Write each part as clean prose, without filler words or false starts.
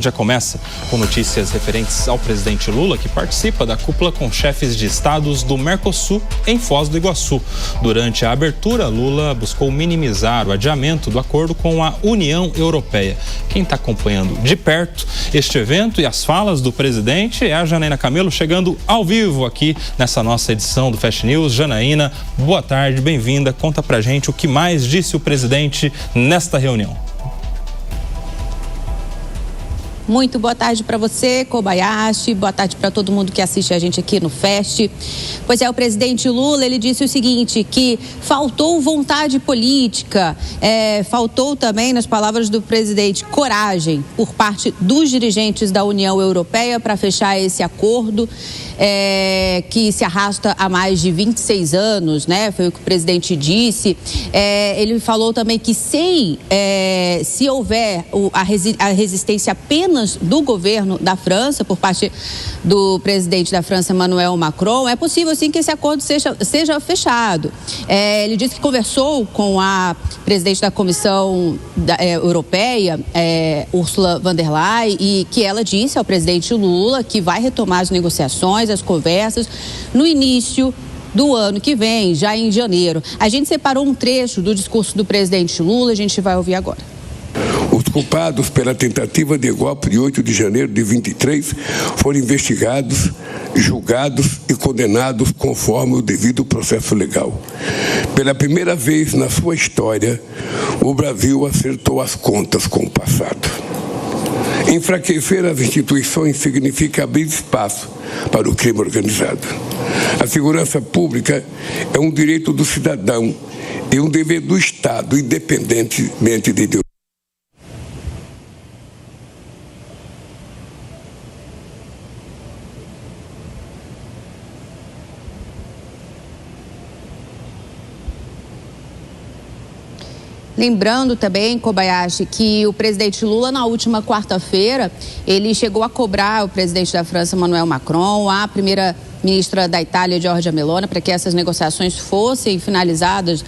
Já começa com notícias referentes ao presidente Lula, que participa da cúpula com chefes de estados do Mercosul em Foz do Iguaçu. Durante a abertura, Lula buscou minimizar o adiamento do acordo com a União Europeia. Quem está acompanhando de perto este evento e as falas do presidente é a Janaína Camelo, chegando ao vivo aqui nessa nossa edição do Fast News. Janaína, boa tarde, bem-vinda. Conta pra gente o que mais disse o presidente nesta reunião. Muito boa tarde para você, Kobayashi, boa tarde para todo mundo que assiste a gente aqui no Fast. Pois é, o presidente Lula, ele disse o seguinte, que faltou vontade política, faltou também, nas palavras do presidente, coragem por parte dos dirigentes da União Europeia para fechar esse acordo, que se arrasta há mais de 26 anos, né? Foi o que o presidente disse. Ele falou também que se houver a resistência apenas do governo da França, por parte do presidente da França, Emmanuel Macron, é possível sim que esse acordo seja fechado. Ele disse que conversou com a presidente da Comissão Europeia, Ursula von der Leyen, e que ela disse ao presidente Lula que vai retomar as negociações, as conversas, no início do ano que vem, já em janeiro. A gente separou um trecho do discurso do presidente Lula, a gente vai ouvir agora. Os culpados pela tentativa de golpe de 8 de janeiro de 23 foram investigados, julgados e condenados conforme o devido processo legal. Pela primeira vez na sua história, o Brasil acertou as contas com o passado. Enfraquecer as instituições significa abrir espaço para o crime organizado. A segurança pública é um direito do cidadão e um dever do Estado, independentemente de ideologia. Lembrando também, Kobayashi, que o presidente Lula, na última quarta-feira, ele chegou a cobrar o presidente da França, Emmanuel Macron, a primeira-ministra da Itália, Giorgia Meloni, para que essas negociações fossem finalizadas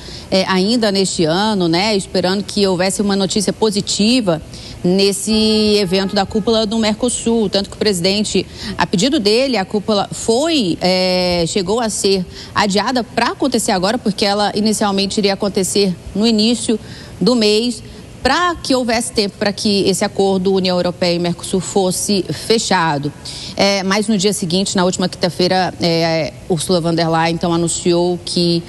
ainda neste ano, né? Esperando que houvesse uma notícia positiva nesse evento da cúpula do Mercosul. Tanto que o presidente, a pedido dele, a cúpula chegou a ser adiada para acontecer agora, porque ela inicialmente iria acontecer no início do mês, para que houvesse tempo para que esse acordo União Europeia e Mercosul fosse fechado. Mas no dia seguinte, na última quinta-feira, Ursula von der Leyen então anunciou que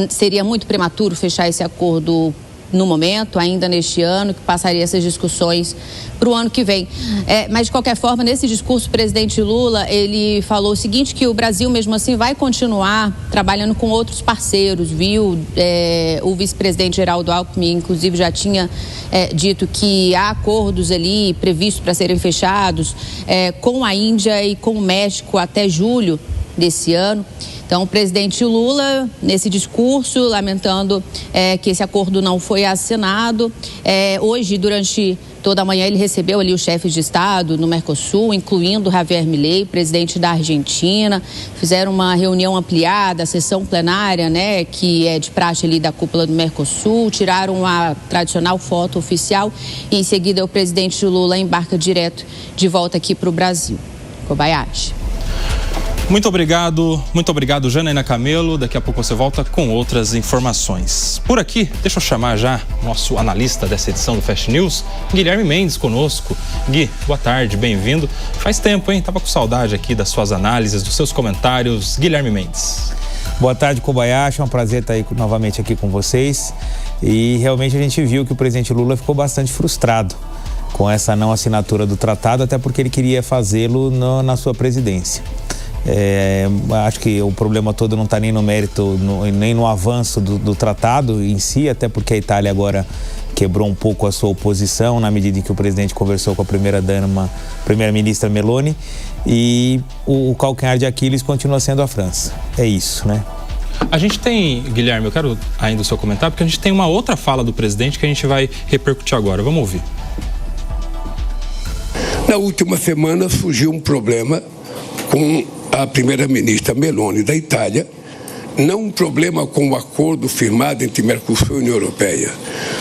seria muito prematuro fechar esse acordo no momento, ainda neste ano, que passaria essas discussões para o ano que vem. Mas, de qualquer forma, nesse discurso, o presidente Lula, ele falou o seguinte, que o Brasil, mesmo assim, vai continuar trabalhando com outros parceiros, viu? O vice-presidente Geraldo Alckmin, inclusive, já tinha dito que há acordos ali previstos para serem fechados com a Índia e com o México até julho desse ano. Então, o presidente Lula, nesse discurso, lamentando que esse acordo não foi assinado. Hoje, durante toda a manhã, ele recebeu ali os chefes de Estado no Mercosul, incluindo Javier Milei, presidente da Argentina. Fizeram uma reunião ampliada, a sessão plenária, né, que é de praxe ali da cúpula do Mercosul. Tiraram a tradicional foto oficial e, em seguida, o presidente Lula embarca direto de volta aqui para o Brasil. Kobayashi. Muito obrigado, Janaína Camelo. Daqui a pouco você volta com outras informações. Por aqui, deixa eu chamar já nosso analista dessa edição do Fast News, Guilherme Mendes, conosco. Gui, boa tarde, bem-vindo. Faz tempo, hein? Tava com saudade aqui das suas análises, dos seus comentários. Guilherme Mendes. Boa tarde, Kobayashi. É um prazer estar aí novamente aqui com vocês. E realmente a gente viu que o presidente Lula ficou bastante frustrado com essa não assinatura do tratado, até porque ele queria fazê-lo na sua presidência. Acho que o problema todo não está nem no mérito, nem no avanço do tratado em si, até porque a Itália agora quebrou um pouco a sua oposição na medida em que o presidente conversou com a primeira-ministra Meloni, e o calcanhar de Aquiles continua sendo a França. É isso, né? A gente tem, Guilherme, eu quero ainda o seu comentário, porque a gente tem uma outra fala do presidente que a gente vai repercutir agora. Vamos ouvir. Na última semana surgiu um problema com a primeira-ministra Meloni da Itália, não um problema com o acordo firmado entre Mercosul e União Europeia,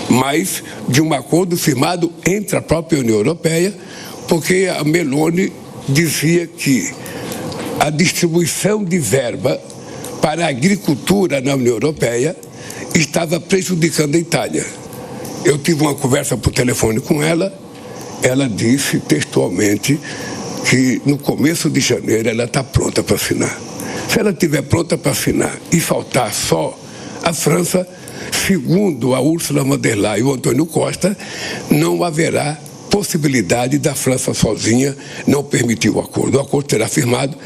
mas de um acordo firmado entre a própria União Europeia porque a Meloni dizia que a distribuição de verba para a agricultura na União Europeia estava prejudicando a Itália. Eu tive uma conversa por telefone com ela, ela disse textualmente que no começo de janeiro ela está pronta para assinar. Se ela estiver pronta para assinar e faltar só a França, segundo a Ursula von der Leyen e o Antônio Costa, não haverá possibilidade da França sozinha não permitir o acordo. O acordo será firmado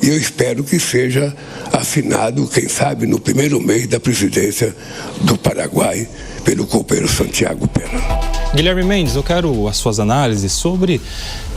e eu espero que seja assinado, quem sabe, no primeiro mês da presidência do Paraguai, pelo companheiro Santiago Pena. Guilherme Mendes, eu quero as suas análises sobre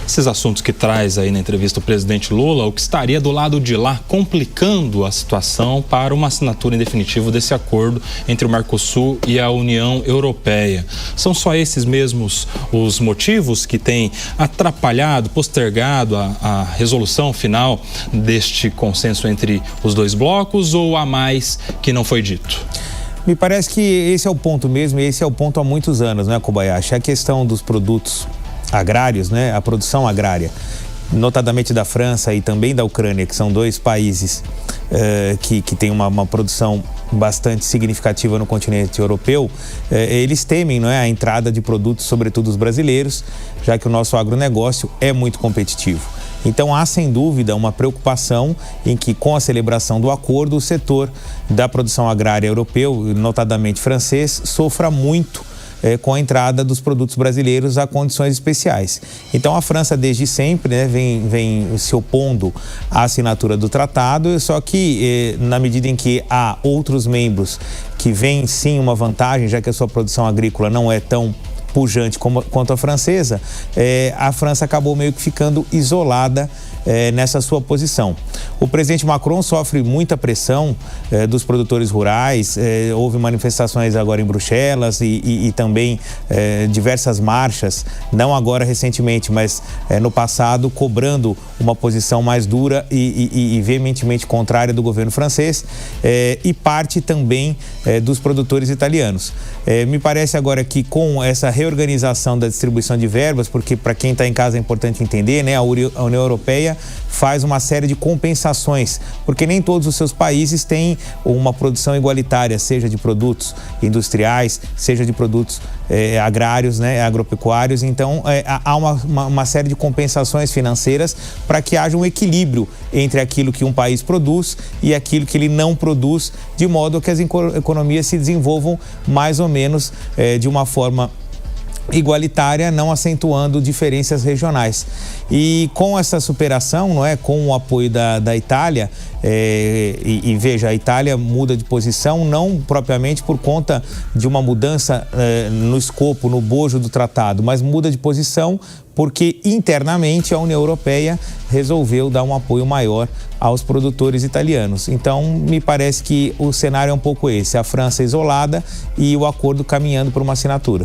esses assuntos que traz aí na entrevista o presidente Lula, o que estaria do lado de lá complicando a situação para uma assinatura em definitivo desse acordo entre o Mercosul e a União Europeia. São só esses mesmos os motivos que têm atrapalhado, postergado a resolução final deste consenso entre os dois blocos, ou há mais que não foi dito? Me parece que esse é o ponto mesmo, e esse é o ponto há muitos anos, né, Kobayashi? A questão dos produtos agrários, né, a produção agrária, notadamente da França e também da Ucrânia, que são dois países que têm uma produção bastante significativa no continente europeu, eles temem, não é, a entrada de produtos, sobretudo os brasileiros, já que o nosso agronegócio é muito competitivo. Então, há sem dúvida uma preocupação em que, com a celebração do acordo, o setor da produção agrária europeu, notadamente francês, sofra muito com a entrada dos produtos brasileiros a condições especiais. Então, a França, desde sempre, né, vem se opondo à assinatura do tratado, só que, na medida em que há outros membros que veem, sim, uma vantagem, já que a sua produção agrícola não é tão pujante quanto a francesa, a França acabou meio que ficando isolada nessa sua posição. O presidente Macron sofre muita pressão dos produtores rurais, houve manifestações agora em Bruxelas e também diversas marchas, não agora recentemente, mas no passado, cobrando uma posição mais dura e veementemente contrária do governo francês, e parte também dos produtores italianos. Me parece agora que com essa reorganização da distribuição de verbas, porque para quem está em casa é importante entender, né, a União Europeia faz uma série de compensações, porque nem todos os seus países têm uma produção igualitária, seja de produtos industriais, seja de produtos agrários, né, agropecuários. Então, há uma série de compensações financeiras para que haja um equilíbrio entre aquilo que um país produz e aquilo que ele não produz, de modo que as economias se desenvolvam mais ou menos de uma forma igualitária, não acentuando diferenças regionais. E com essa superação, não é, com o apoio da Itália, e veja, a Itália muda de posição não propriamente por conta de uma mudança no escopo, no bojo do tratado, mas muda de posição porque internamente a União Europeia resolveu dar um apoio maior aos produtores italianos. Então, me parece que o cenário é um pouco esse, a França isolada e o acordo caminhando para uma assinatura.